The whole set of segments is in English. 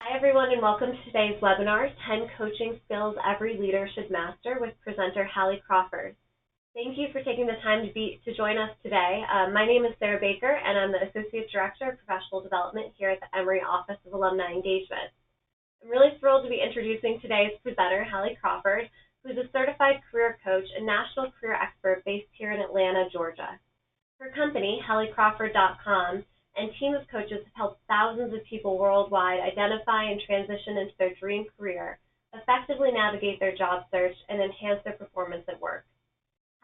Hi, everyone, and welcome to today's webinar, 10 Coaching Skills Every Leader Should Master with presenter Hallie Crawford. Thank you for taking the time to join us today. My name is Sarah Baker, and I'm the Associate Director of Professional Development here at the Emory Office of Alumni Engagement. I'm really thrilled to be introducing today's presenter, Hallie Crawford, who is a certified career coach and national career expert based here in Atlanta, Georgia. Her company, HallieCrawford.com, and team of coaches have helped thousands of people worldwide identify and transition into their dream career, effectively navigate their job search, and enhance their performance at work.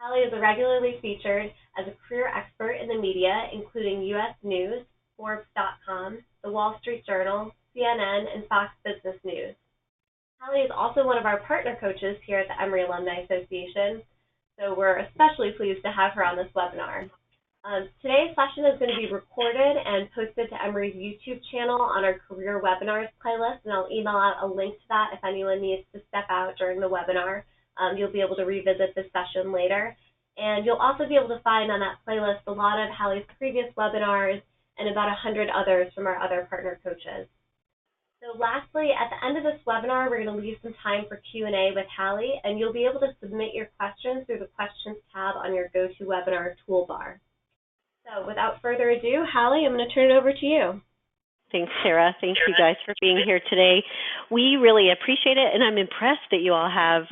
Hallie is regularly featured as a career expert in the media, including U.S. News, Forbes.com, The Wall Street Journal, CNN, and Fox Business News. Hallie is also one of our partner coaches here at the Emory Alumni Association, so we're especially pleased to have her on this webinar. Today's session is going to be recorded and posted to Emory's YouTube channel on our Career Webinars playlist, and I'll email out a link to that if anyone needs to step out during the webinar. You'll be able to revisit this session later. And you'll also be able to find on that playlist a lot of Hallie's previous webinars and about 100 others from our other partner coaches. So lastly, at the end of this webinar, we're going to leave some time for Q&A with Hallie, and you'll be able to submit your questions through the Questions tab on your GoToWebinar toolbar. So without further ado, Hallie, I'm going to turn it over to you. Thanks, Sarah. Thank you guys for being here today. We really appreciate it, and I'm impressed that you all have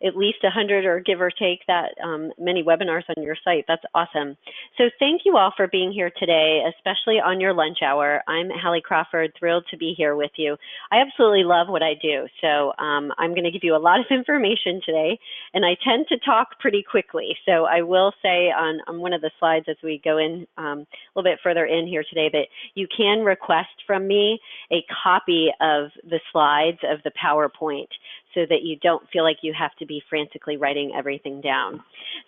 at least 100 or give or take that many webinars on your site. That's awesome. So thank you all for being here today, especially on your lunch hour. I'm Hallie Crawford, thrilled to be here with you. I absolutely love what I do, so I'm going to give you a lot of information today, and I tend to talk pretty quickly. So I will say on one of the slides as we go in a little bit further in here today that you can request from me a copy of the slides of the PowerPoint so that you don't feel like you have to be frantically writing everything down.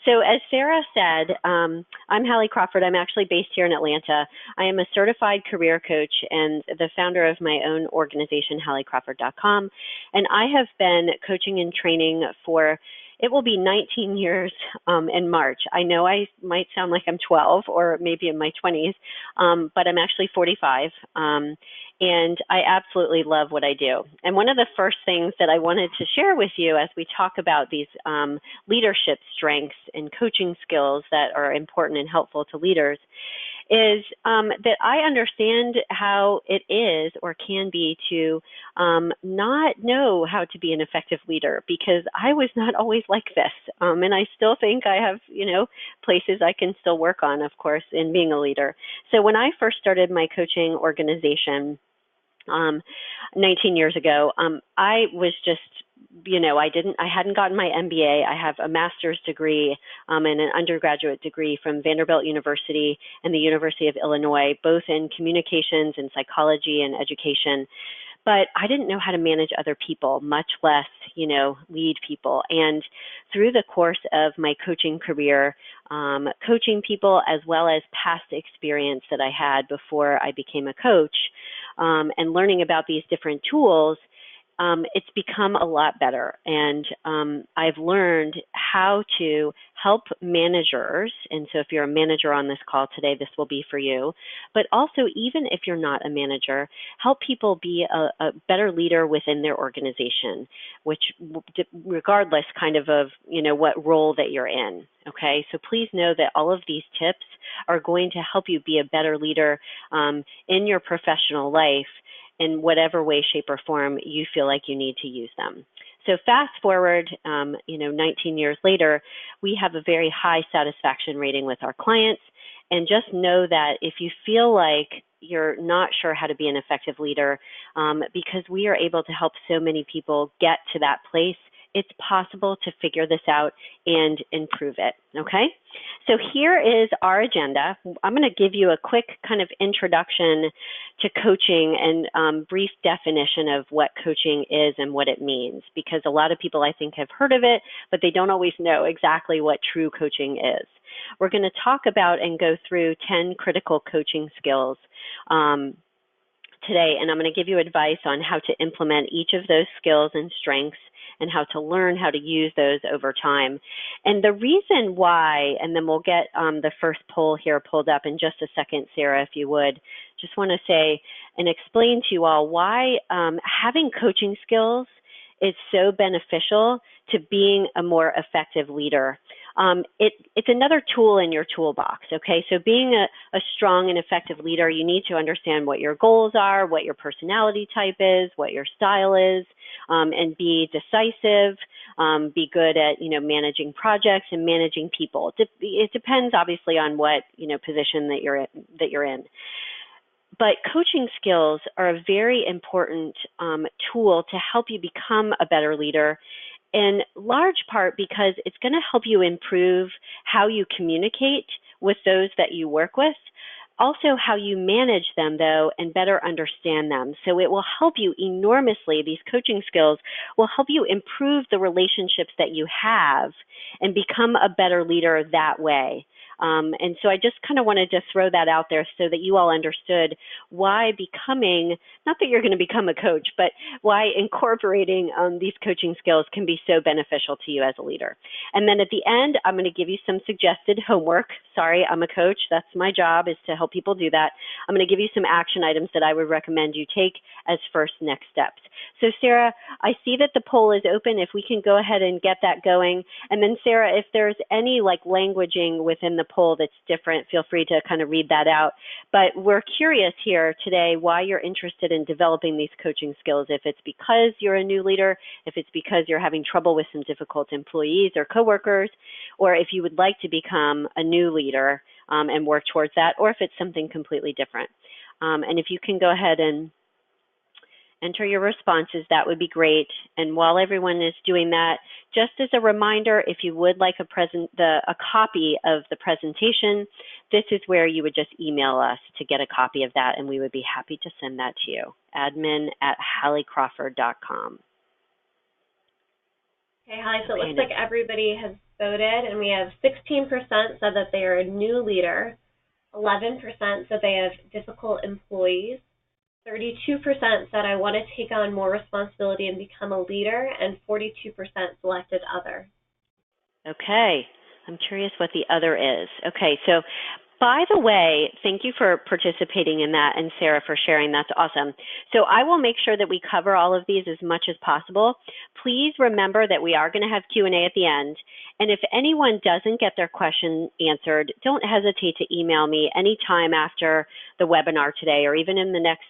So as Sarah said, I'm Hallie Crawford. I'm actually based here in Atlanta. I am a certified career coach and the founder of my own organization, HallieCrawford.com. And I have been coaching and training for it will be 19 years in March. I know I might sound like I'm 12 or maybe in my 20s, but I'm actually 45. And I absolutely love what I do. And one of the first things that I wanted to share with you as we talk about these leadership strengths and coaching skills that are important and helpful to leaders is that I understand how it is or can be to not know how to be an effective leader, because I was not always like this. And I still think I have, places I can still work on, of course, in being a leader. So when I first started my coaching organization 19 years ago, I was just, I hadn't gotten my MBA. I have a master's degree and an undergraduate degree from Vanderbilt University and the University of Illinois, both in communications and psychology and education. But I didn't know how to manage other people, much less, lead people. And through the course of my coaching career, coaching people as well as past experience that I had before I became a coach, and learning about these different tools, it's become a lot better. And I've learned how to help managers. And so if you're a manager on this call today, this will be for you. But also, even if you're not a manager, help people be a better leader within their organization, which regardless kind of what role that you're in. Okay, so please know that all of these tips are going to help you be a better leader in your professional life in whatever way, shape, or form you feel like you need to use them. So fast forward, 19 years later, we have a very high satisfaction rating with our clients. And just know that if you feel like you're not sure how to be an effective leader, because we are able to help so many people get to that place, it's possible to figure this out and improve it, okay? So here is our agenda. I'm going to give you a quick kind of introduction to coaching and brief definition of what coaching is and what it means, because a lot of people, I think, have heard of it, but they don't always know exactly what true coaching is. We're going to talk about and go through 10 critical coaching skills today, and I'm going to give you advice on how to implement each of those skills and strengths and how to learn how to use those over time. And the reason why, and then we'll get the first poll here pulled up in just a second, Sarah, if you would, just want to say and explain to you all why having coaching skills is so beneficial to being a more effective leader. It's another tool in your toolbox, okay? So being a strong and effective leader, you need to understand what your goals are, what your personality type is, what your style is, and be decisive, be good at, managing projects and managing people. It depends obviously on what, position that you're in. But coaching skills are a very important tool to help you become a better leader, in large part because it's going to help you improve how you communicate with those that you work with, also how you manage them, though, and better understand them. So it will help you enormously. These coaching skills will help you improve the relationships that you have and become a better leader that way. And so I just kind of wanted to throw that out there so that you all understood why becoming, not that you're going to become a coach, but why incorporating these coaching skills can be so beneficial to you as a leader. And then at the end, I'm going to give you some suggested homework. Sorry, I'm a coach. That's my job, is to help people do that. I'm going to give you some action items that I would recommend you take as first next steps. So Sarah, I see that the poll is open. If we can go ahead and get that going. And then Sarah, if there's any languaging within the poll that's different, feel free to kind of read that out. But we're curious here today why you're interested in developing these coaching skills. If it's because you're a new leader, if it's because you're having trouble with some difficult employees or coworkers, or if you would like to become a new leader and work towards that, or if it's something completely different. And if you can go ahead and enter your responses, that would be great. And while everyone is doing that, just as a reminder, if you would like a copy of the presentation, this is where you would just email us to get a copy of that, and we would be happy to send that to you. admin@halliecrawford.com. Okay, Hallie, so it looks like everybody has voted, and we have 16% said that they are a new leader, 11% said they have difficult employees, 32% said I want to take on more responsibility and become a leader, and 42% selected other. Okay, I'm curious what the other is. Okay, so by the way, thank you for participating in that, and Sarah for sharing. That's awesome. So I will make sure that we cover all of these as much as possible. Please remember that we are going to have Q&A at the end. And if anyone doesn't get their question answered, don't hesitate to email me anytime after the webinar today, or even in the next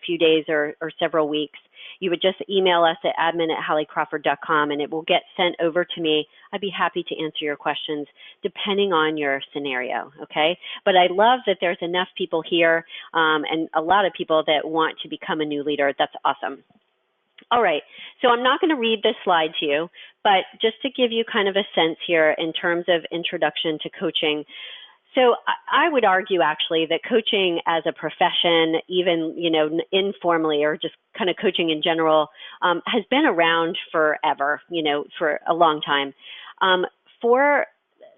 few days or several weeks. You would just email us at admin@halliecrawford.com, and it will get sent over to me. I'd be happy to answer your questions depending on your scenario, okay? But I love that there's enough people here and a lot of people that want to become a new leader. That's awesome. All right, so I'm not going to read this slide to you, but just to give you kind of a sense here in terms of introduction to coaching. So I would argue actually that coaching as a profession, even informally, or just kind of coaching in general, has been around forever, for a long time.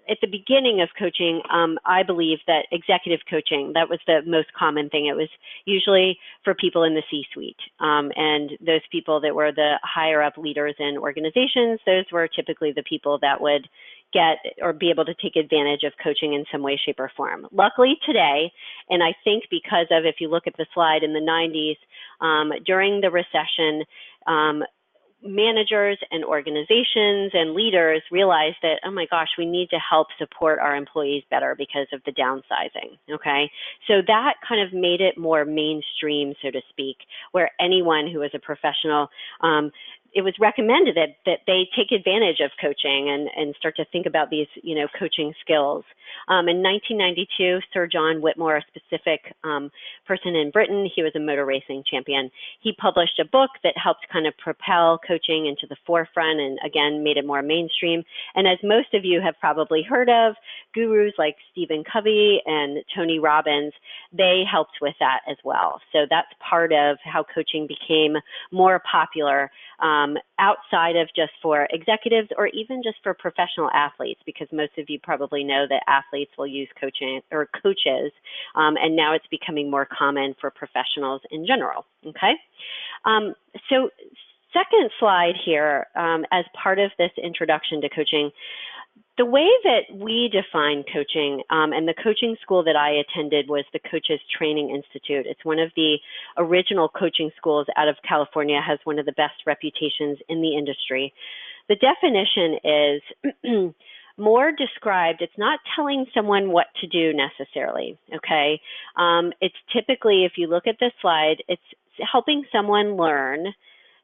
At the beginning of coaching, I believe that executive coaching, that was the most common thing. It was usually for people in the C-suite, and those people that were the higher up leaders in organizations, those were typically the people that would get or be able to take advantage of coaching in some way, shape, or form. Luckily today, and I think because of, if you look at the slide in the 90s, during the recession, managers and organizations and leaders realized that, oh my gosh, we need to help support our employees better because of the downsizing, okay? So that kind of made it more mainstream, so to speak, where anyone who was a professional, it was recommended that they take advantage of coaching and start to think about these, coaching skills. In 1992, Sir John Whitmore, a specific person in Britain, he was a motor racing champion. He published a book that helped kind of propel coaching into the forefront and, again, made it more mainstream. And as most of you have probably heard of, gurus like Stephen Covey and Tony Robbins, they helped with that as well. So that's part of how coaching became more popular outside of just for executives or even just for professional athletes, because most of you probably know that athletes will use coaching or coaches, and now it's becoming more common for professionals in general, okay? So second slide here, as part of this introduction to coaching, the way that we define coaching, and the coaching school that I attended was the Coaches Training Institute. It's one of the original coaching schools out of California, has one of the best reputations in the industry. The definition is more described, it's not telling someone what to do necessarily, okay? It's typically, if you look at this slide, it's helping someone learn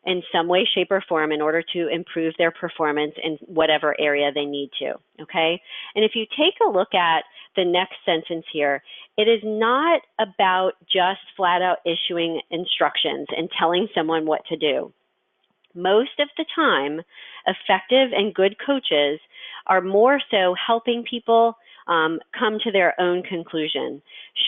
in some way, shape, or form in order to improve their performance in whatever area they need to, okay? And if you take a look at the next sentence here, it is not about just flat out issuing instructions and telling someone what to do. Most of the time, effective and good coaches are more so helping people come to their own conclusion,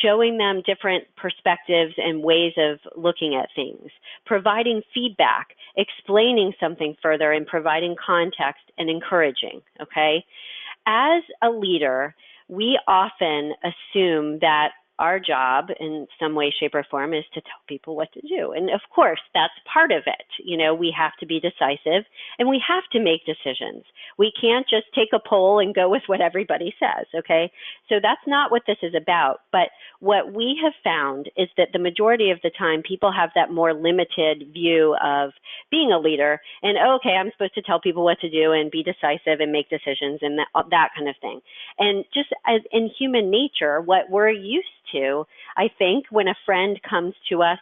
showing them different perspectives and ways of looking at things, providing feedback, explaining something further, and providing context and encouraging, okay? As a leader, we often assume that our job in some way, shape, or form is to tell people what to do. And of course, that's part of it. You know, we have to be decisive and we have to make decisions. We can't just take a poll and go with what everybody says, okay? So that's not what this is about. But what we have found is that the majority of the time, people have that more limited view of being a leader and, okay, I'm supposed to tell people what to do and be decisive and make decisions and that kind of thing. And just as in human nature, what we're used to, I think, when a friend comes to us,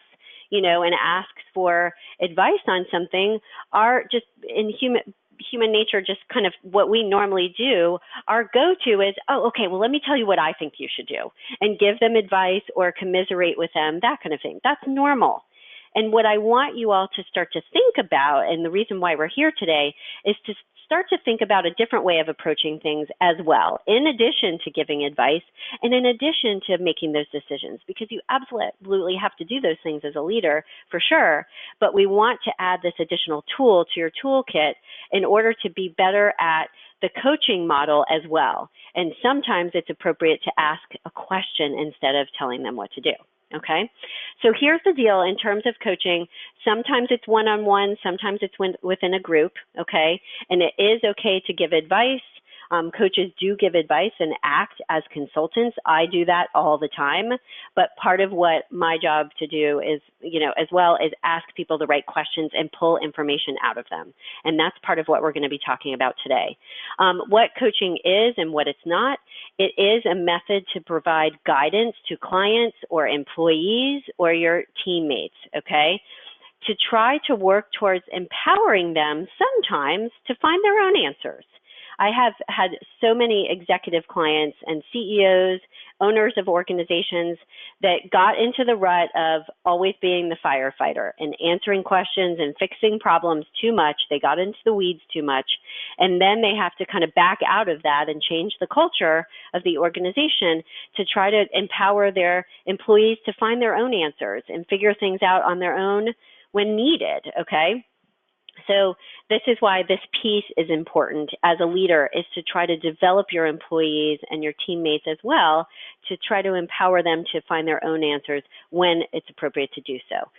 you know, and asks for advice on something, are just in human nature, just kind of what we normally do, our go-to is, oh, okay, well, let me tell you what I think you should do, and give them advice or commiserate with them, that kind of thing. That's normal. And what I want you all to start to think about, and the reason why we're here today, is to start to think about a different way of approaching things as well, in addition to giving advice and in addition to making those decisions, because you absolutely have to do those things as a leader for sure, but we want to add this additional tool to your toolkit in order to be better at the coaching model as well. And sometimes it's appropriate to ask a question instead of telling them what to do. Okay, so here's the deal in terms of coaching. Sometimes it's one-on-one, sometimes it's within a group, okay? And it is okay to give advice. Coaches do give advice and act as consultants. I do that all the time, but part of what my job to do is, you know, as well, is ask people the right questions and pull information out of them. And that's part of what we're going to be talking about today. What coaching is and what it's not. It is a method to provide guidance to clients or employees or your teammates, okay? To try to work towards empowering them sometimes to find their own answers. I have had so many executive clients and CEOs, owners of organizations that got into the rut of always being the firefighter and answering questions and fixing problems too much. They got into the weeds too much. And then they have to kind of back out of that and change the culture of the organization to try to empower their employees to find their own answers and figure things out on their own when needed, okay? So this is why this piece is important as a leader, is to try to develop your employees and your teammates as well, to try to empower them to find their own answers when it's appropriate to do so.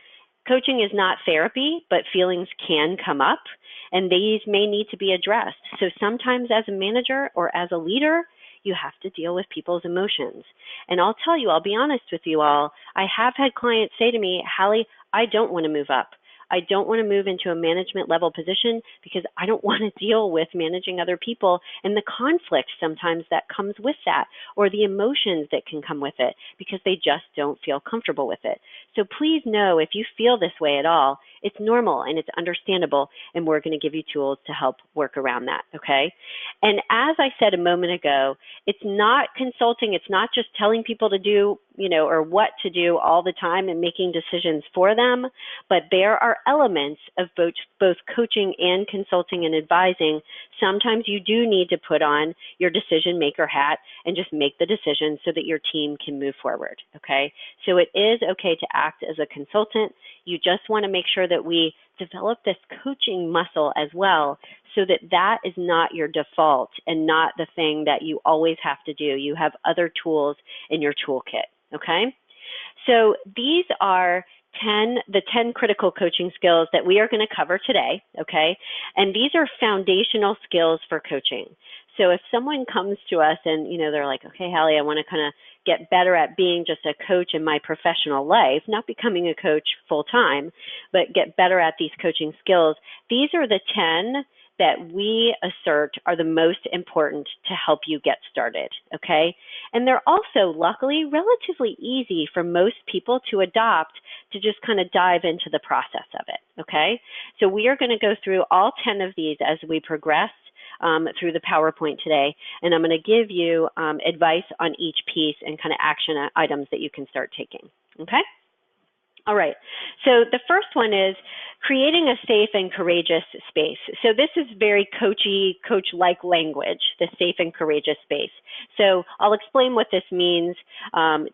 Coaching is not therapy, but feelings can come up, and these may need to be addressed. So sometimes as a manager or as a leader, you have to deal with people's emotions. And I'll tell you, I'll be honest with you all, I have had clients say to me, Hallie, I don't want to move up. I don't want to move into a management level position because I don't want to deal with managing other people and the conflict sometimes that comes with that, or the emotions that can come with it because they just don't feel comfortable with it. So please know, if you feel this way at all, it's normal and it's understandable, and we're going to give you tools to help work around that, okay? And as I said a moment ago, it's not consulting, it's not just telling people to do, you know, or what to do all the time and making decisions for them, but there are elements of both coaching and consulting and advising. Sometimes you do need to put on your decision maker hat and just make the decision so that your team can move forward, okay? So it is okay to act as a consultant. You just want to make sure that we develop this coaching muscle as well, so that that is not your default and not the thing that you always have to do. You have other tools in your toolkit, okay? So these are the 10 critical coaching skills that we are going to cover today, okay? And these are foundational skills for coaching. So if someone comes to us and, they're like, okay, Hallie, I want to kind of get better at being just a coach in my professional life, not becoming a coach full time, but get better at these coaching skills, these are the 10 that we assert are the most important to help you get started, okay? And they're also, luckily, relatively easy for most people to adopt, to just kind of dive into the process of it, okay? So we are going to go through all 10 of these as we progress through the PowerPoint today, and I'm going to give you advice on each piece and kind of action items that you can start taking, okay? All right, so the first one is creating a safe and courageous space. So this is very coach-like language, the safe and courageous space. So I'll explain what this means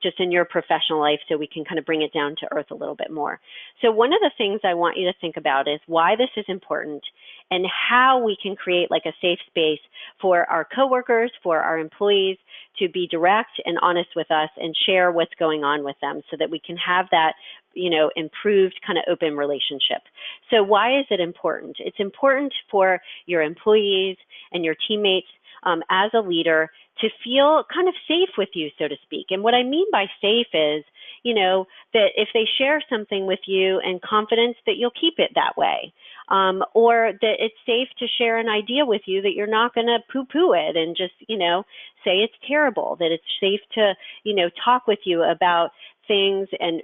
just in your professional life so we can kind of bring it down to earth a little bit more. So one of the things I want you to think about is why this is important and how we can create like a safe space for our coworkers, for our employees to be direct and honest with us and share what's going on with them so that we can have that improved kind of open relationship. So why is it important? It's important for your employees and your teammates as a leader to feel kind of safe with you, so to speak. And what I mean by safe is, that if they share something with you in confidence, that you'll keep it that way. Or that it's safe to share an idea with you, that you're not going to poo-poo it and just, say it's terrible, that it's safe to, talk with you about things and,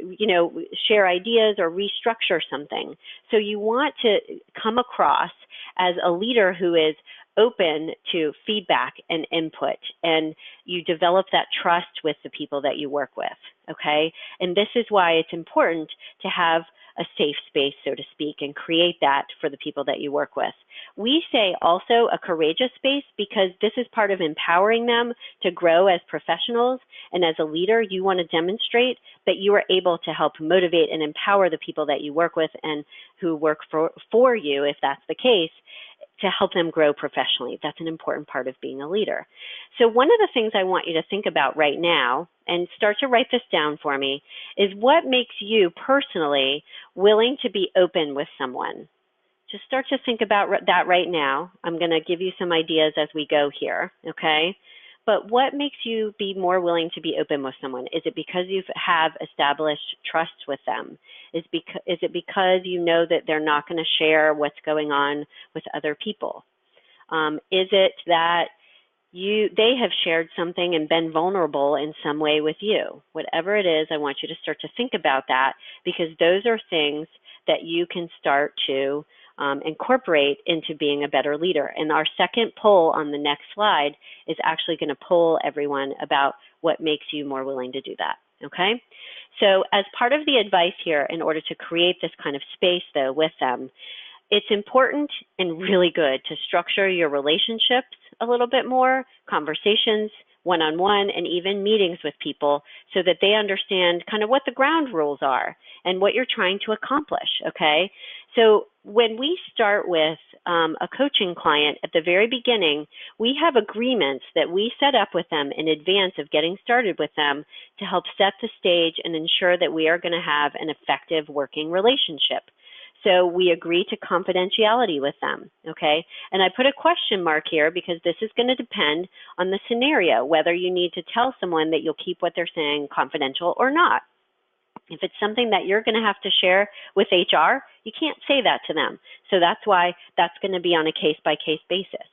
share ideas or restructure something. So you want to come across as a leader who is open to feedback and input, and you develop that trust with the people that you work with, okay? And this is why it's important to have a safe space, so to speak, and create that for the people that you work with. We say also a courageous space because this is part of empowering them to grow as professionals, and as a leader, you want to demonstrate that you are able to help motivate and empower the people that you work with and who work for you, if that's the case, to help them grow professionally. That's an important part of being a leader. So one of the things I want you to think about right now, and start to write this down for me, is what makes you personally willing to be open with someone. Just start to think about that right now. I'm going to give you some ideas as we go here, okay? But what makes you be more willing to be open with someone? Is it because you have established trust with them? Is it because you know that they're not going to share what's going on with other people? Is it that they have shared something and been vulnerable in some way with you? Whatever it is, I want you to start to think about that, because those are things that you can start to incorporate into being a better leader. And our second poll on the next slide is actually going to poll everyone about what makes you more willing to do that, okay? So as part of the advice here, in order to create this kind of space, though, with them, it's important and really good to structure your relationships a little bit more, conversations, one-on-one, and even meetings with people so that they understand kind of what the ground rules are and what you're trying to accomplish, okay? So when we start with a coaching client at the very beginning, we have agreements that we set up with them in advance of getting started with them to help set the stage and ensure that we are going to have an effective working relationship. So we agree to confidentiality with them, okay? And I put a question mark here because this is going to depend on the scenario, whether you need to tell someone that you'll keep what they're saying confidential or not. If it's something that you're going to have to share with HR, you can't say that to them. So that's why that's going to be on a case-by-case basis.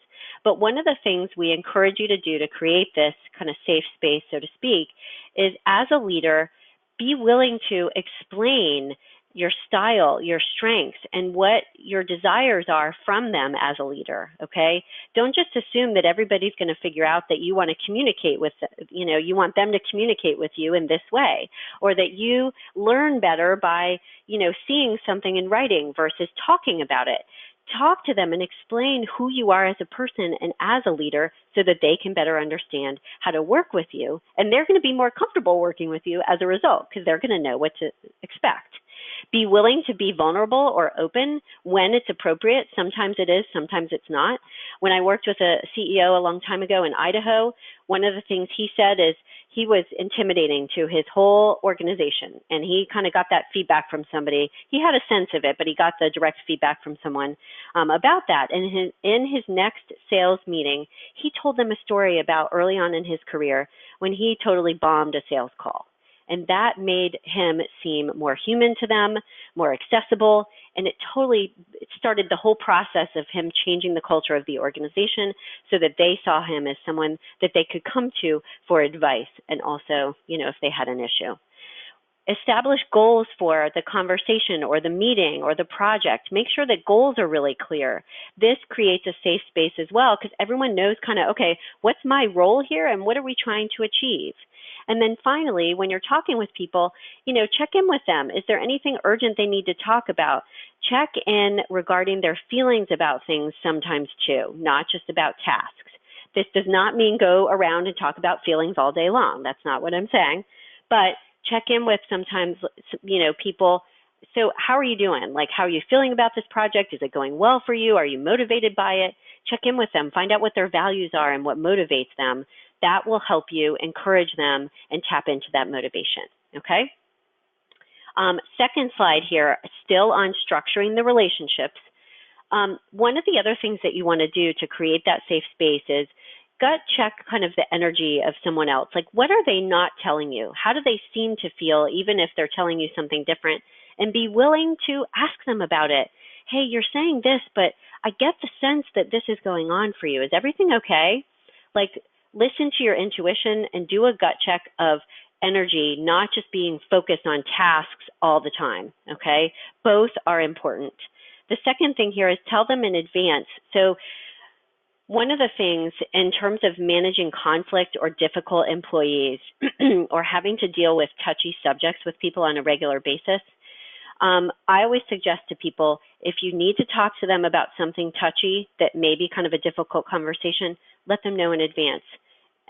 But one of the things we encourage you to do to create this kind of safe space, so to speak, is as a leader, be willing to explain your style, your strengths, and what your desires are from them as a leader, okay? Don't just assume that everybody's going to figure out that you want to communicate with, you want them to communicate with you in this way, or that you learn better by, seeing something in writing versus talking about it. Talk to them and explain who you are as a person and as a leader so that they can better understand how to work with you. And they're going to be more comfortable working with you as a result because they're going to know what to expect. Be willing to be vulnerable or open when it's appropriate. Sometimes it is, sometimes it's not. When I worked with a CEO a long time ago in Idaho, one of the things he said is he was intimidating to his whole organization, and he kind of got that feedback from somebody. He had a sense of it, but he got the direct feedback from someone about that. And in his next sales meeting, he told them a story about early on in his career when he totally bombed a sales call. And that made him seem more human to them, more accessible, and it started the whole process of him changing the culture of the organization so that they saw him as someone that they could come to for advice and also, if they had an issue. Establish goals for the conversation or the meeting or the project. Make sure that goals are really clear. This creates a safe space as well because everyone knows kind of, okay, what's my role here and what are we trying to achieve? And then finally, when you're talking with people, check in with them. Is there anything urgent they need to talk about? Check in regarding their feelings about things sometimes too, not just about tasks. This does not mean go around and talk about feelings all day long. That's not what I'm saying. But check in with sometimes, people. So how are you doing? Like, how are you feeling about this project? Is it going well for you? Are you motivated by it? Check in with them. Find out what their values are and what motivates them. That will help you encourage them and tap into that motivation, okay? Second slide here, still on structuring the relationships. One of the other things that you want to do to create that safe space is gut check kind of the energy of someone else. Like, what are they not telling you? How do they seem to feel, even if they're telling you something different? And be willing to ask them about it. Hey, you're saying this, but I get the sense that this is going on for you. Is everything okay? Like, listen to your intuition and do a gut check of energy, not just being focused on tasks all the time, okay? Both are important. The second thing here is tell them in advance. So one of the things in terms of managing conflict or difficult employees or having to deal with touchy subjects with people on a regular basis, I always suggest to people, if you need to talk to them about something touchy that may be kind of a difficult conversation, let them know in advance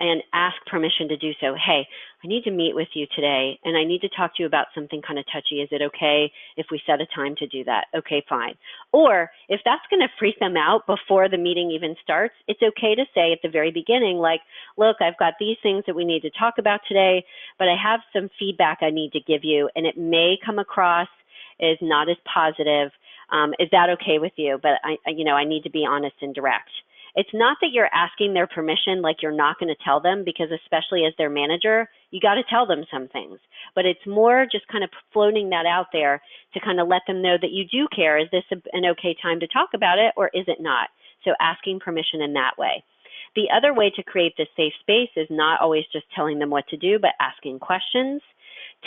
and ask permission to do so. Hey, I need to meet with you today, and I need to talk to you about something kind of touchy. Is it okay if we set a time to do that? Okay, fine. Or if that's going to freak them out before the meeting even starts, it's okay to say at the very beginning, like, look, I've got these things that we need to talk about today, but I have some feedback I need to give you, and it may come across as not as positive. Is that okay with you? But I need to be honest and direct. It's not that you're asking their permission like you're not going to tell them, because especially as their manager, you got to tell them some things. But it's more just kind of floating that out there to kind of let them know that you do care. Is this an okay time to talk about it, or is it not? So asking permission in that way. The other way to create this safe space is not always just telling them what to do, but asking questions.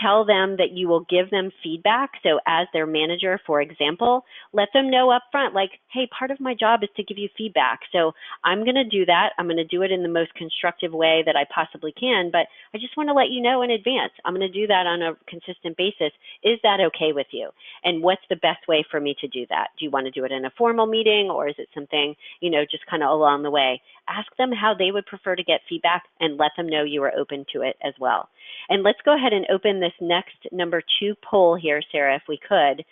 Tell them that you will give them feedback. So as their manager, for example, let them know up front, like, hey, part of my job is to give you feedback. So I'm going to do that. I'm going to do it in the most constructive way that I possibly can, but I just want to let you know in advance. I'm going to do that on a consistent basis. Is that okay with you? And what's the best way for me to do that? Do you want to do it in a formal meeting, or is it something, just kind of along the way? Ask them how they would prefer to get feedback and let them know you are open to it as well. And let's go ahead and open this next number 2 poll here, Sarah, if we could.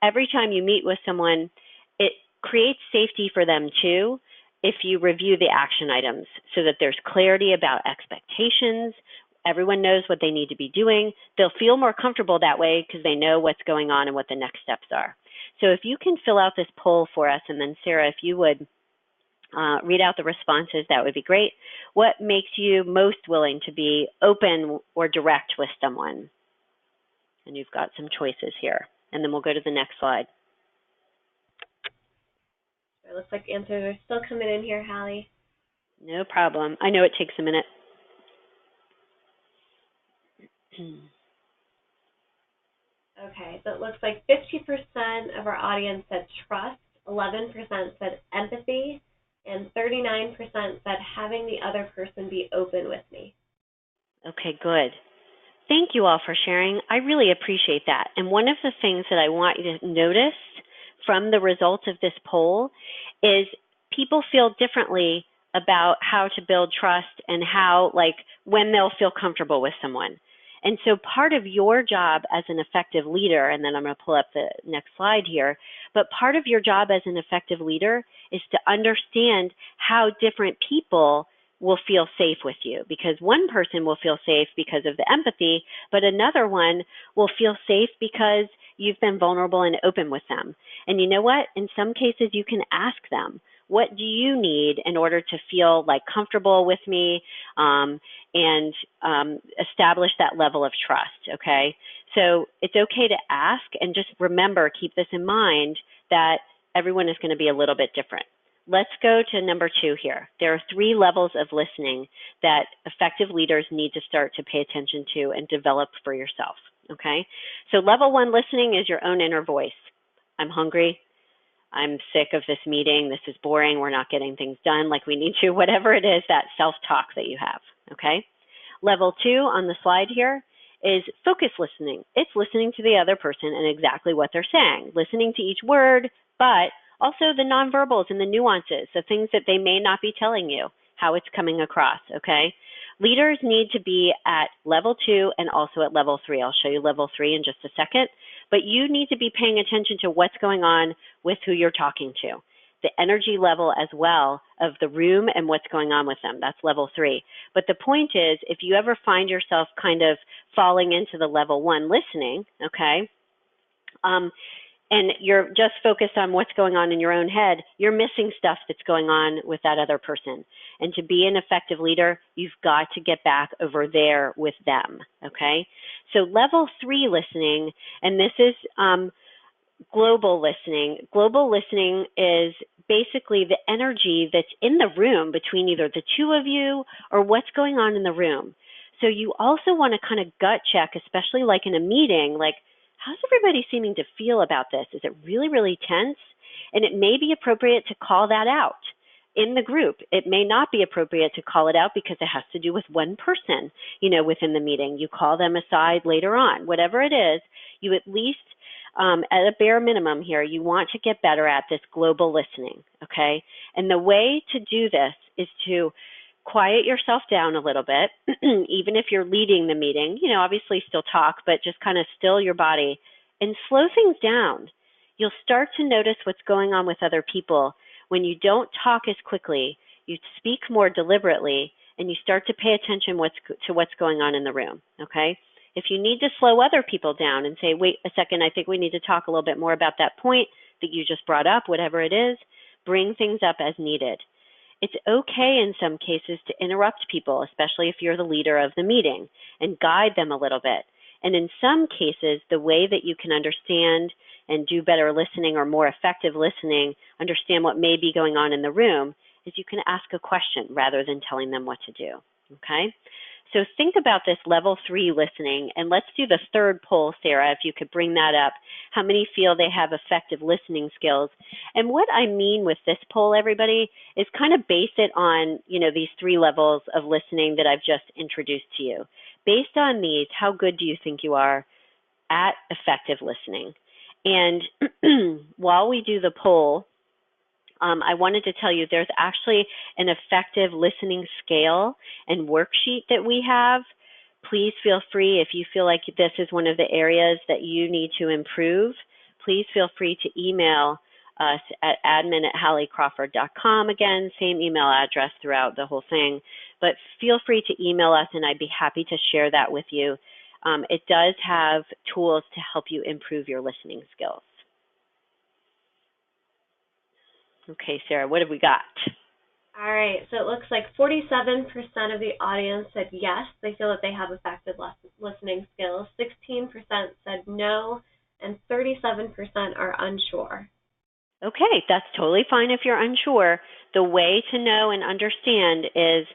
Every time you meet with someone, it creates safety for them too if you review the action items so that there's clarity about expectations. Everyone knows what they need to be doing. They'll feel more comfortable that way because they know what's going on and what the next steps are. So if you can fill out this poll for us, and then Sarah, if you would read out the responses, that would be great. What makes you most willing to be open or direct with someone? And you've got some choices here. And then we'll go to the next slide. It looks like answers are still coming in here, Hallie. No problem. I know it takes a minute. Okay, so it looks like 50% of our audience said trust, 11% said empathy, and 39% said having the other person be open with me. Okay, good. Thank you all for sharing. I really appreciate that. And one of the things that I want you to notice from the results of this poll is people feel differently about how to build trust and how, when they'll feel comfortable with someone. And so part of your job as an effective leader, and then I'm going to pull up the next slide here, but part of your job as an effective leader is to understand how different people will feel safe with you, because one person will feel safe because of the empathy, but another one will feel safe because you've been vulnerable and open with them. And you know what? In some cases, you can ask them, what do you need in order to feel like comfortable with me, and establish that level of trust, okay? So it's okay to ask, and just remember, keep this in mind, that everyone is going to be a little bit different. Let's go to number 2 here. There are 3 levels of listening that effective leaders need to start to pay attention to and develop for yourself, okay? So level 1 listening is your own inner voice. I'm hungry. I'm sick of this meeting. This is boring. We're not getting things done like we need to. Whatever it is, that self-talk that you have, okay? Level 2 on the slide here is focus listening. It's listening to the other person and exactly what they're saying, listening to each word, but also the nonverbals and the nuances, the things that they may not be telling you, how it's coming across, okay? Leaders need to be at level 2 and also at level 3. I'll show you level 3 in just a second, but you need to be paying attention to what's going on with who you're talking to, the energy level as well of the room and what's going on with them. That's level 3. But the point is, if you ever find yourself kind of falling into the level 1 listening, okay, and you're just focused on what's going on in your own head, you're missing stuff that's going on with that other person. And to be an effective leader, you've got to get back over there with them, okay? So level 3 listening, and this is global listening. Global listening is basically the energy that's in the room between either the two of you or what's going on in the room. So you also want to kind of gut check, especially like in a meeting, like, how's everybody seeming to feel about this? Is it really, really tense? And it may be appropriate to call that out in the group. It may not be appropriate to call it out because it has to do with one person, within the meeting. You call them aside later on. Whatever it is, you at least, at a bare minimum here, you want to get better at this global listening, okay? And the way to do this is to quiet yourself down a little bit, even if you're leading the meeting, obviously still talk, but just kind of still your body and slow things down. You'll start to notice what's going on with other people when you don't talk as quickly, you speak more deliberately, and you start to pay attention to what's going on in the room, okay? If you need to slow other people down and say, wait a second, I think we need to talk a little bit more about that point that you just brought up, whatever it is, bring things up as needed. It's okay in some cases to interrupt people, especially if you're the leader of the meeting, and guide them a little bit. And in some cases, the way that you can understand and do better listening or more effective listening, understand what may be going on in the room, is you can ask a question rather than telling them what to do, okay? So think about this level 3 listening, and let's do the third poll, Sarah, if you could bring that up. How many feel they have effective listening skills? And what I mean with this poll, everybody, is kind of base it on, these 3 levels of listening that I've just introduced to you. Based on these, how good do you think you are at effective listening? And while we do the poll, I wanted to tell you there's actually an effective listening scale and worksheet that we have. Please feel free, if you feel like this is one of the areas that you need to improve, please feel free to email us at admin@halliecrawford.com. Again, same email address throughout the whole thing, but feel free to email us and I'd be happy to share that with you. It does have tools to help you improve your listening skills. Okay, Sarah, what have we got? All right, so it looks like 47% of the audience said yes, they feel that they have effective listening skills. 16% said no, and 37% are unsure. Okay, that's totally fine if you're unsure. The way to know and understand is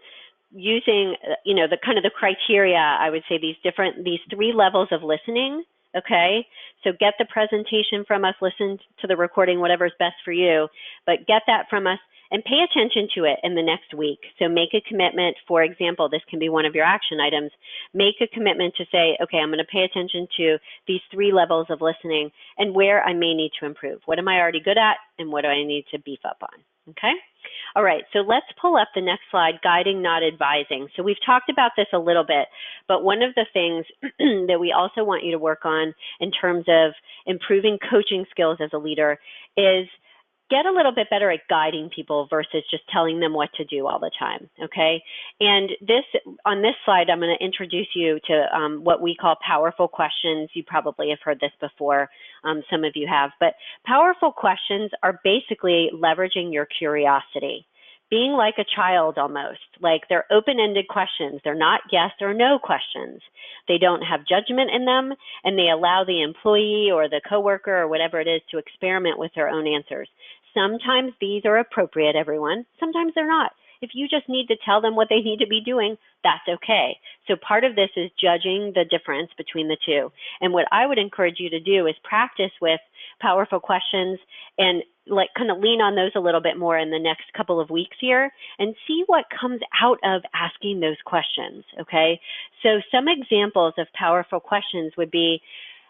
using, the kind of the criteria, I would say these 3 levels of listening. Okay, so get the presentation from us, listen to the recording, whatever's best for you, but get that from us and pay attention to it in the next week. So make a commitment. For example, this can be one of your action items. Make a commitment to say, okay, I'm going to pay attention to these 3 levels of listening and where I may need to improve. What am I already good at and what do I need to beef up on? Okay? All right, so let's pull up the next slide, guiding, not advising. So we've talked about this a little bit, but one of the things that we also want you to work on in terms of improving coaching skills as a leader is get a little bit better at guiding people versus just telling them what to do all the time, okay? And on this slide, I'm going to introduce you to what we call powerful questions. You probably have heard this before, some of you have, but powerful questions are basically leveraging your curiosity, being like a child almost, like they're open-ended questions. They're not yes or no questions. They don't have judgment in them, and they allow the employee or the coworker or whatever it is to experiment with their own answers. Sometimes these are appropriate, everyone. Sometimes they're not. If you just need to tell them what they need to be doing, that's okay. So part of this is judging the difference between the two. And what I would encourage you to do is practice with powerful questions and kind of lean on those a little bit more in the next couple of weeks here and see what comes out of asking those questions, okay? So some examples of powerful questions would be,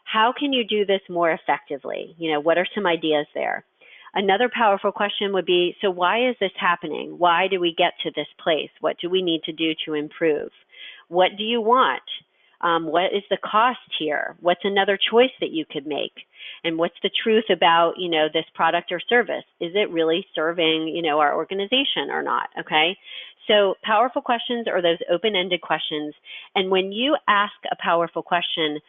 how can you do this more effectively? What are some ideas there? Another powerful question would be, so why is this happening? Why do we get to this place? What do we need to do to improve? What do you want? What is the cost here? What's another choice that you could make? And what's the truth about, this product or service? Is it really serving, our organization or not, okay? So powerful questions are those open-ended questions. And when you ask a powerful question,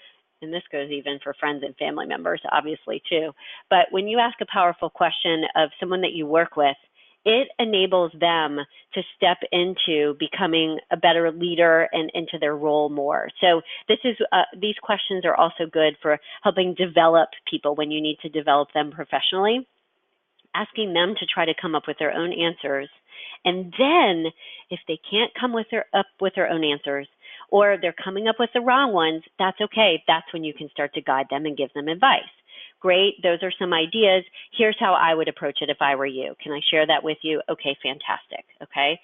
and this goes even for friends and family members, obviously, too, but when you ask a powerful question of someone that you work with, it enables them to step into becoming a better leader and into their role more. So these questions are also good for helping develop people when you need to develop them professionally, asking them to try to come up with their own answers. And then if they can't come up with their own answers, or they're coming up with the wrong ones, that's okay. That's when you can start to guide them and give them advice. Great, those are some ideas. Here's how I would approach it if I were you. Can I share that with you? Okay, fantastic, okay?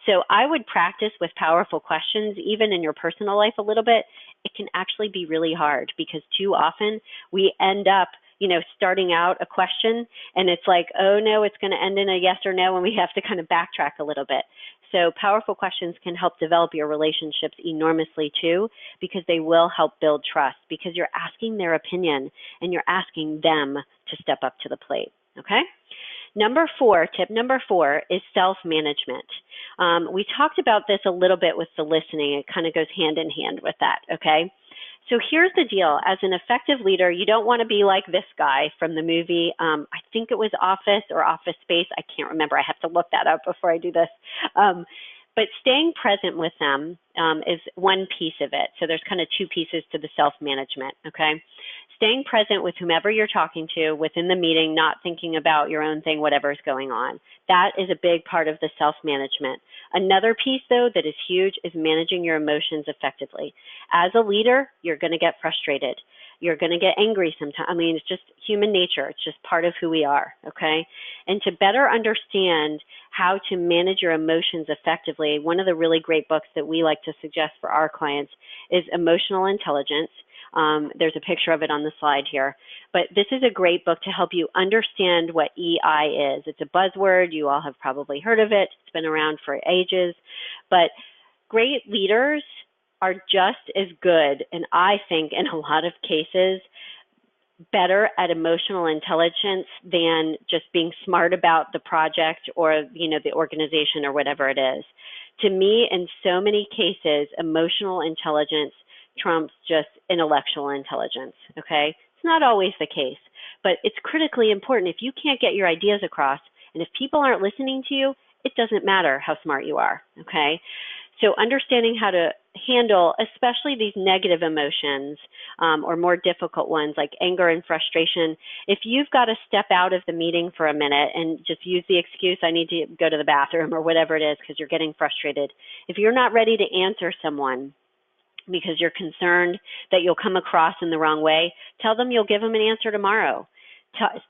So I would practice with powerful questions, even in your personal life a little bit. It can actually be really hard because too often we end up starting out a question and it's like, oh no, it's going to end in a yes or no, and we have to kind of backtrack a little bit. So powerful questions can help develop your relationships enormously too, because they will help build trust, because you're asking their opinion and you're asking them to step up to the plate, okay? Tip number four is self-management. We talked about this a little bit with the listening. It kind of goes hand in hand with that, okay? So here's the deal. As an effective leader, you don't want to be like this guy from the movie. I think it was Office or Office Space. I can't remember. I have to look that up before I do this. But staying present with them is one piece of it. So there's kind of two pieces to the self-management, okay? Staying present with whomever you're talking to within the meeting, not thinking about your own thing, whatever's going on. That is a big part of the self-management. Another piece, though, that is huge is managing your emotions effectively. As a leader, you're going to get frustrated. You're going to get angry sometimes. I mean, it's just human nature. It's just part of who we are, okay? And to better understand how to manage your emotions effectively, one of the really great books that we like to suggest for our clients is Emotional Intelligence. There's a picture of it on the slide here. But this is a great book to help you understand what EI is. It's a buzzword. You all have probably heard of it. It's been around for ages. But great leaders are just as good, and I think in a lot of cases, better at emotional intelligence than just being smart about the project or, the organization or whatever it is. To me, in so many cases, emotional intelligence trumps just intellectual intelligence, okay? It's not always the case, but it's critically important. If you can't get your ideas across, and if people aren't listening to you, it doesn't matter how smart you are, okay? So understanding how to handle, especially these negative emotions or more difficult ones like anger and frustration. If you've got to step out of the meeting for a minute and just use the excuse, I need to go to the bathroom or whatever it is because you're getting frustrated. If you're not ready to answer someone because you're concerned that you'll come across in the wrong way, tell them you'll give them an answer tomorrow.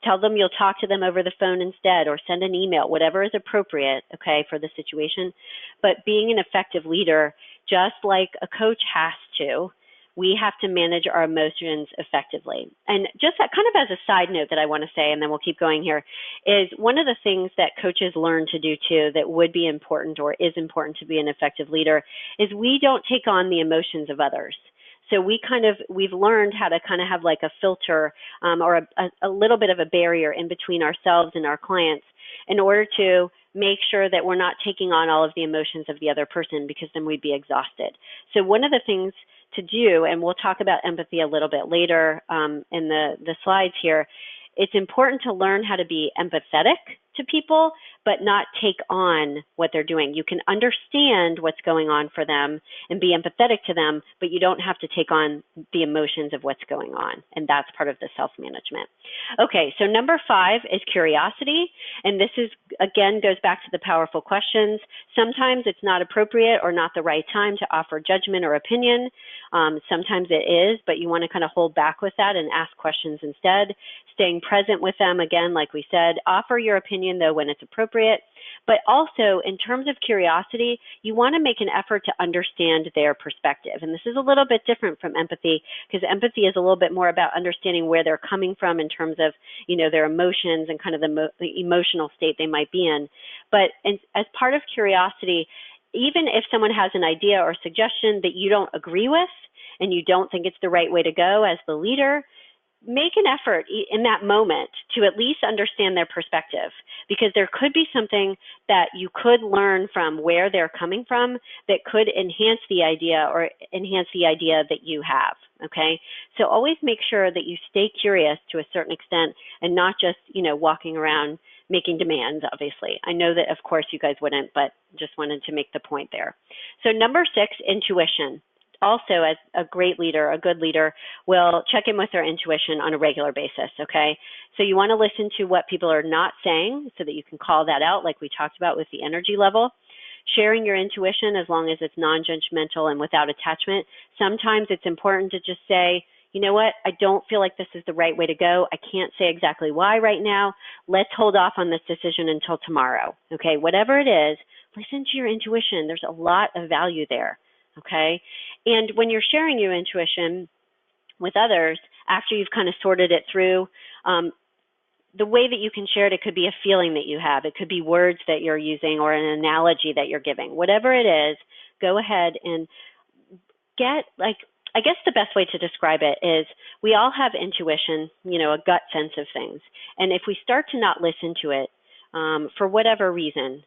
Tell them you'll talk to them over the phone instead or send an email, whatever is appropriate, okay, for the situation. But being an effective leader, just like a coach has to, we have to manage our emotions effectively. And just that kind of as a side note that I want to say, and then we'll keep going here, is one of the things that coaches learn to do too that would be important or is important to be an effective leader is we don't take on the emotions of others. So we've learned how to kind of have like a filter or a little bit of a barrier in between ourselves and our clients in order to make sure that we're not taking on all of the emotions of the other person, because then we'd be exhausted. So one of the things to do, and we'll talk about empathy a little bit later in the slides here, it's important to learn how to be empathetic to people, but not take on what they're doing. You can understand what's going on for them and be empathetic to them, but you don't have to take on the emotions of what's going on. And that's part of the self-management. Okay, so number 5 is curiosity. And this is, again, goes back to the powerful questions. Sometimes it's not appropriate or not the right time to offer judgment or opinion. Sometimes it is, but you want to kind of hold back with that and ask questions instead. Staying present with them, again, like we said, offer your opinion though when it's appropriate. But also, in terms of curiosity, you want to make an effort to understand their perspective. And this is a little bit different from empathy, because empathy is a little bit more about understanding where they're coming from in terms of, you know, their emotions and kind of the emotional state they might be in. But as part of curiosity, even if someone has an idea or suggestion that you don't agree with and you don't think it's the right way to go as the leader, make an effort in that moment to at least understand their perspective, because there could be something that you could learn from where they're coming from that could enhance the idea that you have, okay? So always make sure that you stay curious to a certain extent and not just, you know, walking around making demands, obviously. I know that, of course, you guys wouldn't, but just wanted to make the point there. So number 6, intuition. Also, as a great leader, a good leader, will check in with their intuition on a regular basis, okay? So you want to listen to what people are not saying so that you can call that out, like we talked about with the energy level. Sharing your intuition, as long as it's non-judgmental and without attachment. Sometimes it's important to just say, you know what, I don't feel like this is the right way to go. I can't say exactly why right now. Let's hold off on this decision until tomorrow, okay? Whatever it is, listen to your intuition. There's a lot of value there. Okay, and when you're sharing your intuition with others, after you've kind of sorted it through, the way that you can share it, it could be a feeling that you have. It could be words that you're using or an analogy that you're giving. Whatever it is, go ahead and get, like, I guess the best way to describe it is we all have intuition, you know, a gut sense of things. And if we start to not listen to it for whatever reason,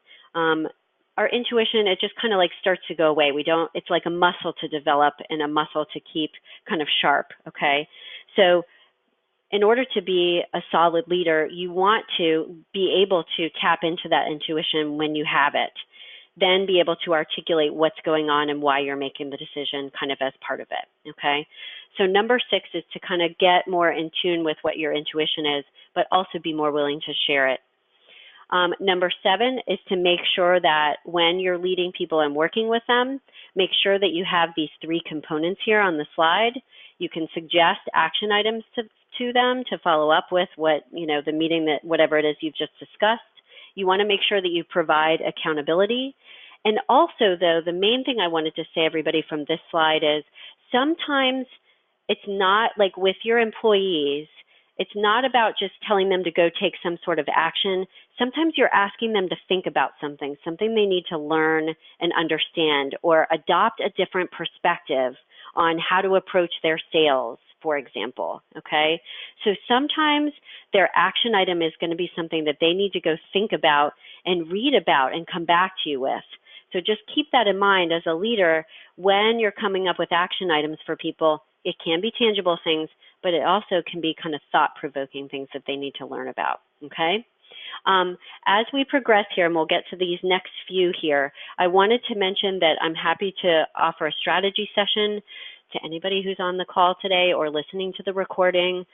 our intuition, it just kind of like starts to go away. It's like a muscle to develop and a muscle to keep kind of sharp, okay? So in order to be a solid leader, you want to be able to tap into that intuition when you have it, then be able to articulate what's going on and why you're making the decision kind of as part of it, okay? So number 6 is to kind of get more in tune with what your intuition is, but also be more willing to share it. Number 7 is to make sure that when you're leading people and working with them, make sure that you have these 3 components here on the slide. You can suggest action items to them to follow up with what, you know, the meeting that whatever it is you've just discussed. You want to make sure that you provide accountability. And also, though, the main thing I wanted to say, everybody, from this slide is sometimes it's not like with your employees, it's not about just telling them to go take some sort of action. Sometimes you're asking them to think about something they need to learn and understand, or adopt a different perspective on how to approach their sales, for example, okay? So sometimes their action item is going to be something that they need to go think about and read about and come back to you with. So just keep that in mind as a leader when you're coming up with action items for people. It can be tangible things, but it also can be kind of thought-provoking things that they need to learn about, okay? As we progress here, and we'll get to these next few here, I wanted to mention that I'm happy to offer a strategy session to anybody who's on the call today or listening to the recording.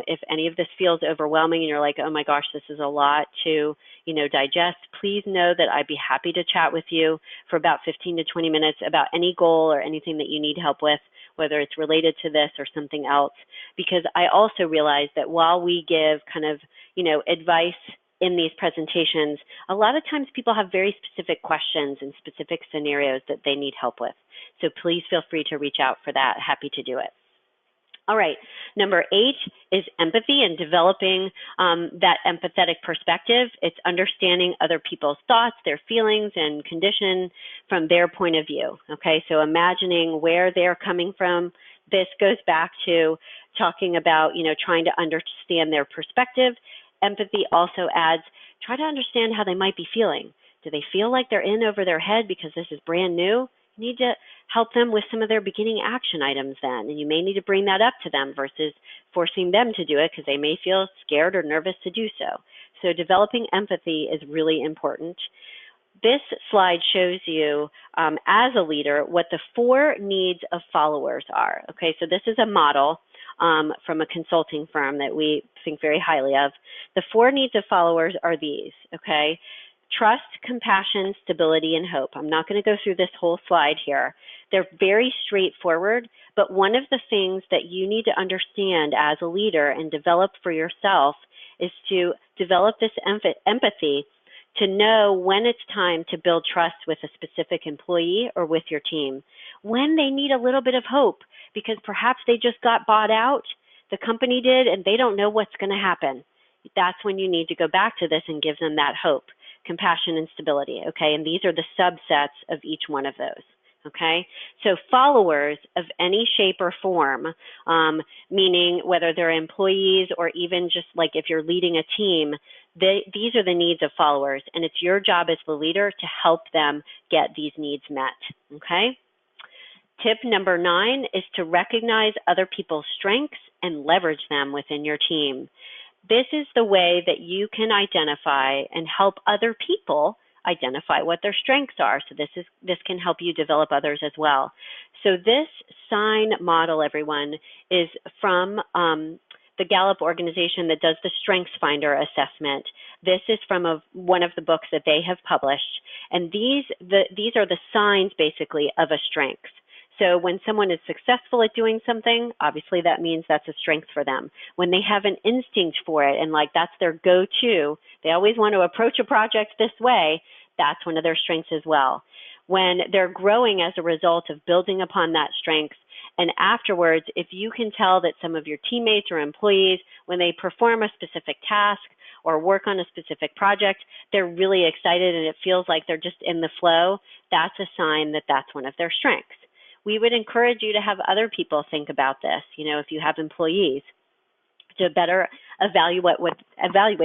If any of this feels overwhelming and you're like, oh my gosh, this is a lot to, you know, digest, please know that I'd be happy to chat with you for about 15 to 20 minutes about any goal or anything that you need help with, whether it's related to this or something else. Because I also realize that while we give kind of, you know, advice in these presentations, a lot of times people have very specific questions and specific scenarios that they need help with. So please feel free to reach out for that. Happy to do it. All right, number 8 is empathy and developing that empathetic perspective. It's understanding other people's thoughts, their feelings, and condition from their point of view, okay? So imagining where they're coming from This goes back to talking about, trying to understand their perspective. Empathy also adds, try to understand how they might be feeling. Do they feel like they're in over their head because this is brand new? You need to help them with some of their beginning action items then, and you may need to bring that up to them versus forcing them to do it because they may feel scared or nervous to do so. So developing empathy is really important. This slide shows you, as a leader, what the 4 needs of followers are. Okay, so this is a model from a consulting firm that we think very highly of. The 4 needs of followers are these, okay? Trust, compassion, stability, and hope. I'm not going to go through this whole slide here. They're very straightforward, but one of the things that you need to understand as a leader and develop for yourself is to develop this empathy to know when it's time to build trust with a specific employee or with your team, when they need a little bit of hope because perhaps they just got bought out, the company did, and they don't know what's going to happen. That's when you need to go back to this and give them that hope, compassion, and stability, okay? And these are the subsets of each one of those, okay? So followers of any shape or form, meaning whether they're employees or even just like if you're leading a team, these are the needs of followers, and it's your job as the leader to help them get these needs met, okay? Tip number 9 is to recognize other people's strengths and leverage them within your team. This is the way that you can identify and help other people identify what their strengths are. So this can help you develop others as well. So this SIGN model, everyone, is from the Gallup organization that does the Strengths Finder assessment. This is from one of the books that they have published. And these are the signs, basically, of a strength. So when someone is successful at doing something, obviously that means that's a strength for them. When they have an instinct for it and like that's their go-to, they always want to approach a project this way, that's one of their strengths as well. When they're growing as a result of building upon that strength, and afterwards, if you can tell that some of your teammates or employees, when they perform a specific task or work on a specific project, they're really excited and it feels like they're just in the flow, that's a sign that that's one of their strengths. We would encourage you to have other people think about this, if you have employees, to better evaluate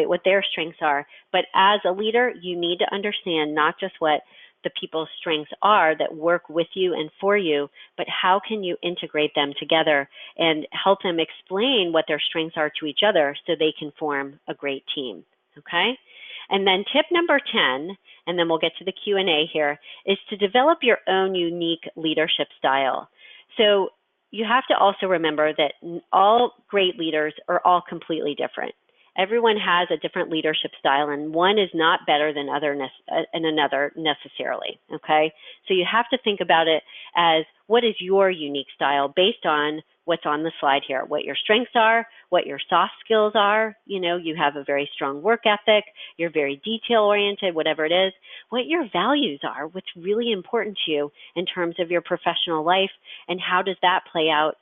what their strengths are. But as a leader, you need to understand not just what the people's strengths are that work with you and for you, but how can you integrate them together and help them explain what their strengths are to each other so they can form a great team, okay? And then tip number 10, and then we'll get to the Q&A here, is to develop your own unique leadership style. So you have to also remember that all great leaders are all completely different. Everyone has a different leadership style, and one is not better than another necessarily, okay? So you have to think about it as what is your unique style based on what's on the slide here, what your strengths are, what your soft skills are. You have a very strong work ethic, you're very detail-oriented, whatever it is, what your values are, what's really important to you in terms of your professional life, and how does that play out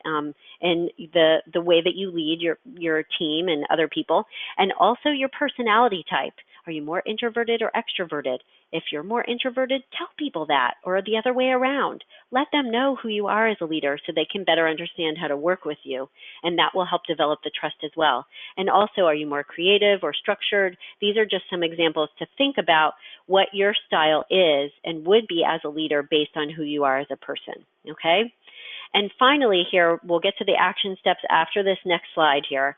in the way that you lead your team and other people, and also your personality type. Are you more introverted or extroverted? If you're more introverted, tell people that, or the other way around. Let them know who you are as a leader so they can better understand how to work with you, and that will help develop the trust as well. And also, are you more creative or structured? These are just some examples to think about what your style is and would be as a leader based on who you are as a person, okay? And finally here, we'll get to the action steps after this next slide here.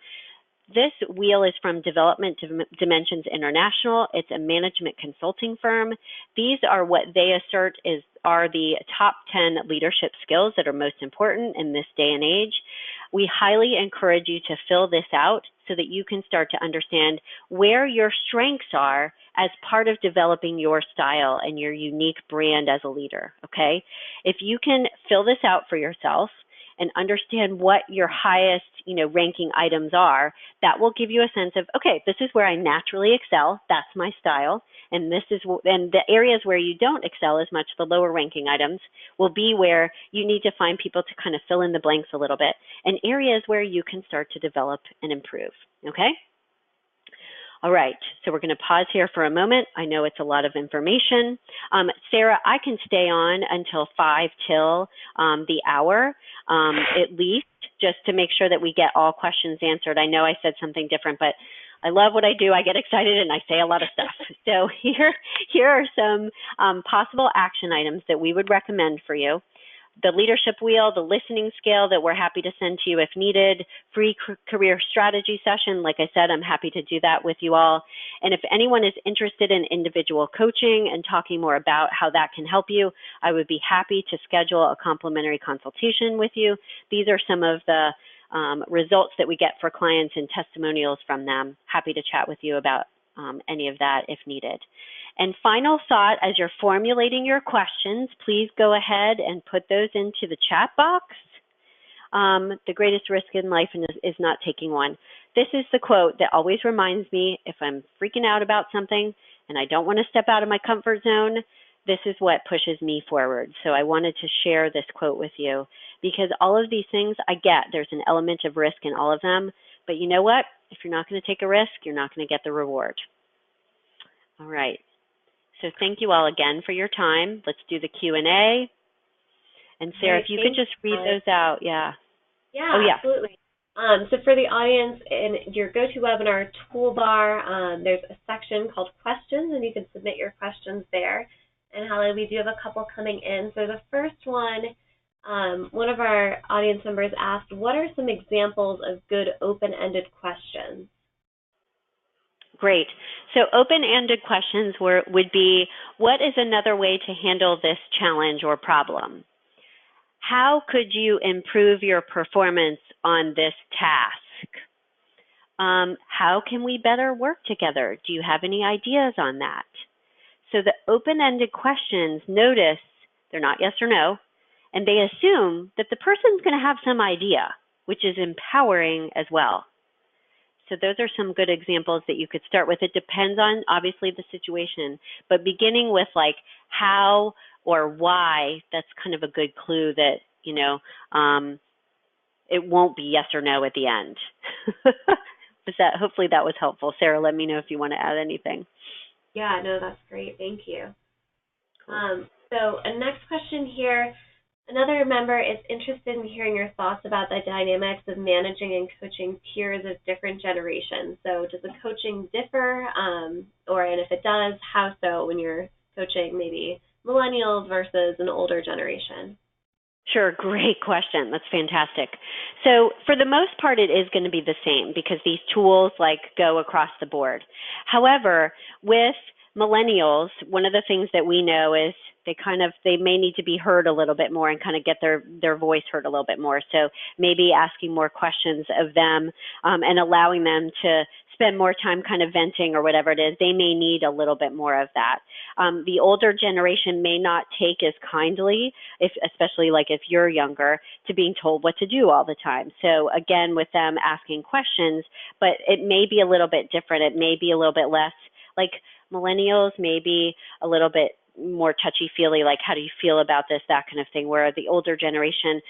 This wheel is from Development Dimensions International. It's a management consulting firm. These are what they assert are the top 10 leadership skills that are most important in this day and age. We highly encourage you to fill this out so that you can start to understand where your strengths are as part of developing your style and your unique brand as a leader, okay? If you can fill this out for yourself and understand what your highest, ranking items are, that will give you a sense of, okay, this is where I naturally excel, that's my style, and the areas where you don't excel as much, the lower ranking items, will be where you need to find people to kind of fill in the blanks a little bit, and areas where you can start to develop and improve, okay? All right, so we're going to pause here for a moment. I know it's a lot of information. Sarah, I can stay on until 5 till the hour. at least, just to make sure that we get all questions answered. I know I said something different, but I love what I do. I get excited and I say a lot of stuff. So here are some possible action items that we would recommend for you. The leadership wheel, the listening scale that we're happy to send to you if needed, free career strategy session. Like I said, I'm happy to do that with you all. And if anyone is interested in individual coaching and talking more about how that can help you, I would be happy to schedule a complimentary consultation with you. These are some of the results that we get for clients and testimonials from them. Happy to chat with you about any of that if needed. And final thought, as you're formulating your questions, please go ahead and put those into the chat box. The greatest risk in life is not taking one. This is the quote that always reminds me if I'm freaking out about something and I don't want to step out of my comfort zone, this is what pushes me forward. So I wanted to share this quote with you because all of these things I get, there's an element of risk in all of them. But you know what? If you're not going to take a risk, you're not going to get the reward. All right. So thank you all again for your time. Let's do the Q&A. And Sarah, if you could just read those out, yeah. Yeah, oh, yeah. Absolutely. So for the audience, in your GoToWebinar toolbar, there's a section called questions, and you can submit your questions there. And Hallie, we do have a couple coming in. So the first one of our audience members asked, what are some examples of good open-ended questions? Great. So open-ended questions would be, what is another way to handle this challenge or problem? How could you improve your performance on this task? How can we better work together? Do you have any ideas on that? So the open-ended questions, notice they're not yes or no, and they assume that the person's going to have some idea, which is empowering as well. So those are some good examples that you could start with. It depends on, obviously, the situation, but beginning with like how or why, that's kind of a good clue that, you know, it won't be yes or no at the end. Hopefully that was helpful. Sarah, let me know if you want to add anything. Yeah, no, that's great. Thank you. Cool. So a next question here. Another member is interested in hearing your thoughts about the dynamics of managing and coaching peers of different generations. So does the coaching differ, and if it does, how so when you're coaching maybe millennials versus an older generation? Sure, great question. That's fantastic. So for the most part, it is going to be the same because these tools like go across the board. However, with millennials, one of the things that we know is they may need to be heard a little bit more and kind of get their voice heard a little bit more. So maybe asking more questions of them and allowing them to spend more time kind of venting or whatever it is, they may need a little bit more of that. The older generation may not take as kindly, especially like if you're younger, to being told what to do all the time. So again, with them asking questions, but it may be a little bit different. It may be a little bit less like millennials, maybe a little bit more touchy-feely, like how do you feel about this, that kind of thing, where the older generation,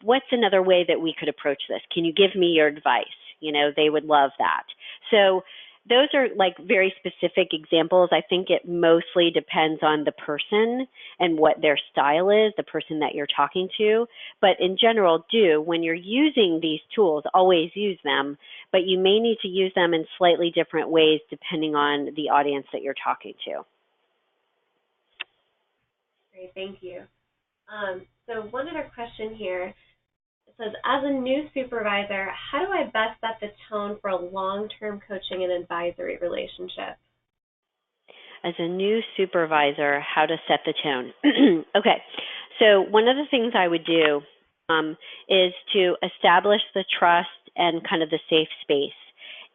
what's another way that we could approach this? Can you give me your advice? You know, they would love that. So those are like very specific examples. I think it mostly depends on the person and what their style is, the person that you're talking to. But in general, when you're using these tools, always use them, but you may need to use them in slightly different ways depending on the audience that you're talking to. Great, thank you. So one other question here. It says, as a new supervisor, how do I best set the tone for a long-term coaching and advisory relationship? As a new supervisor, how to set the tone. Okay, so one of the things I would do is to establish the trust and kind of the safe space.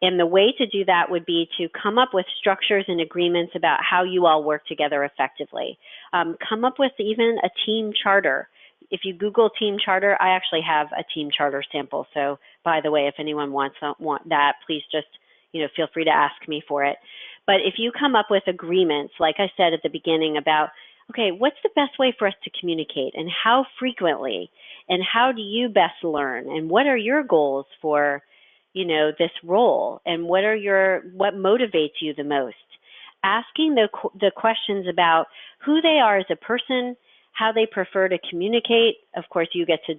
And the way to do that would be to come up with structures and agreements about how you all work together effectively. Come up with even a team charter. If you Google team charter, I actually have a team charter sample. So by the way, if anyone wants that, please just feel free to ask me for it. But if you come up with agreements, like I said at the beginning about, okay, what's the best way for us to communicate and how frequently and how do you best learn and what are your goals for this role and what motivates you the most? Asking the questions about who they are as a person, how they prefer to communicate. Of course, you get to,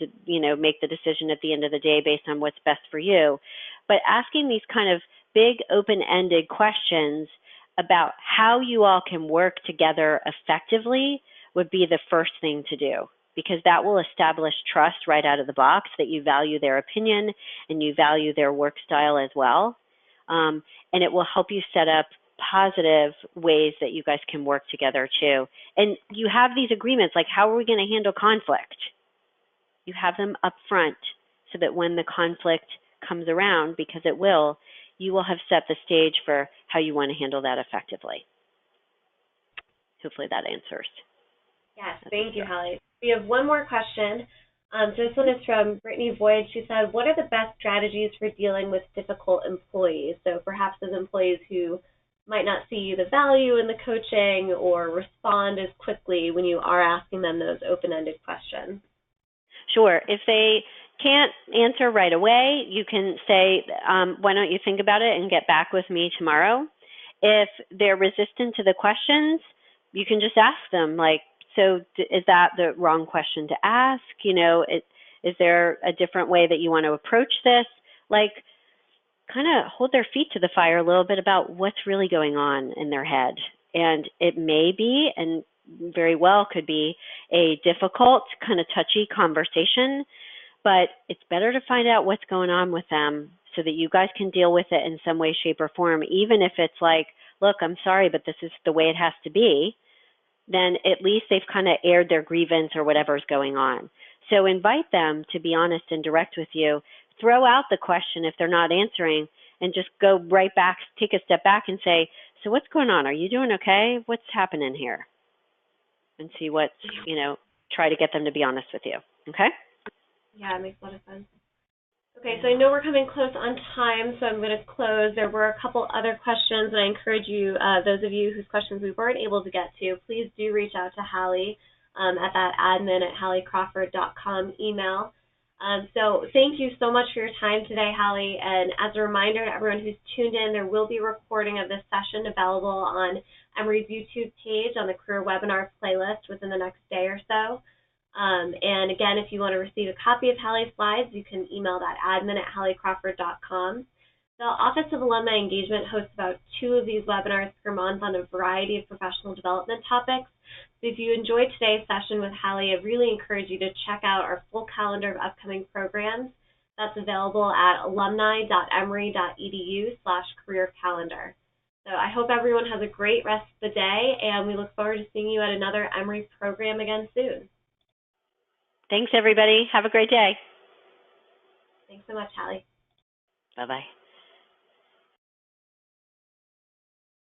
make the decision at the end of the day based on what's best for you. But asking these kind of big open-ended questions about how you all can work together effectively would be the first thing to do, because that will establish trust right out of the box that you value their opinion and you value their work style as well. And it will help you set up positive ways that you guys can work together too. And you have these agreements, like how are we going to handle conflict? You have them up front so that when the conflict comes around, because it will, you will have set the stage for how you want to handle that effectively. Hopefully that answers. Yes, thank you, Hallie. We have one more question. So this one is from Brittany Void. She said, what are the best strategies for dealing with difficult employees? So perhaps those employees who might not see the value in the coaching or respond as quickly when you are asking them those open-ended questions. Sure. If they can't answer right away, you can say, why don't you think about it and get back with me tomorrow? If they're resistant to the questions, you can just ask them, like, so is that the wrong question to ask? Is there a different way that you want to approach this? Like, kind of hold their feet to the fire a little bit about what's really going on in their head. And it may be, and very well could be, a difficult, kind of touchy conversation, but it's better to find out what's going on with them so that you guys can deal with it in some way, shape, or form, even if it's like, look, I'm sorry, but this is the way it has to be. Then at least they've kind of aired their grievance or whatever's going on. So invite them to be honest and direct with you. Throw out the question if they're not answering and just go right back, take a step back and say, so what's going on? Are you doing okay? What's happening here? And see what, try to get them to be honest with you. Okay? Yeah, it makes a lot of sense. Okay, so I know we're coming close on time, so I'm going to close. There were a couple other questions, and I encourage you, those of you whose questions we weren't able to get to, please do reach out to Hallie at that admin@HallieCrawford.com email. So thank you so much for your time today, Hallie. And as a reminder to everyone who's tuned in, there will be a recording of this session available on Emory's YouTube page on the Career Webinar playlist within the next day or so. And again, if you want to receive a copy of Hallie's slides, you can email that admin@HallieCrawford.com. The Office of Alumni Engagement hosts about 2 of these webinars per month on a variety of professional development topics. So if you enjoyed today's session with Hallie, I really encourage you to check out our full calendar of upcoming programs. That's available at alumni.emory.edu/career-calendar. So I hope everyone has a great rest of the day, and we look forward to seeing you at another Emory program again soon. Thanks, everybody. Have a great day. Thanks so much, Hallie. Bye-bye.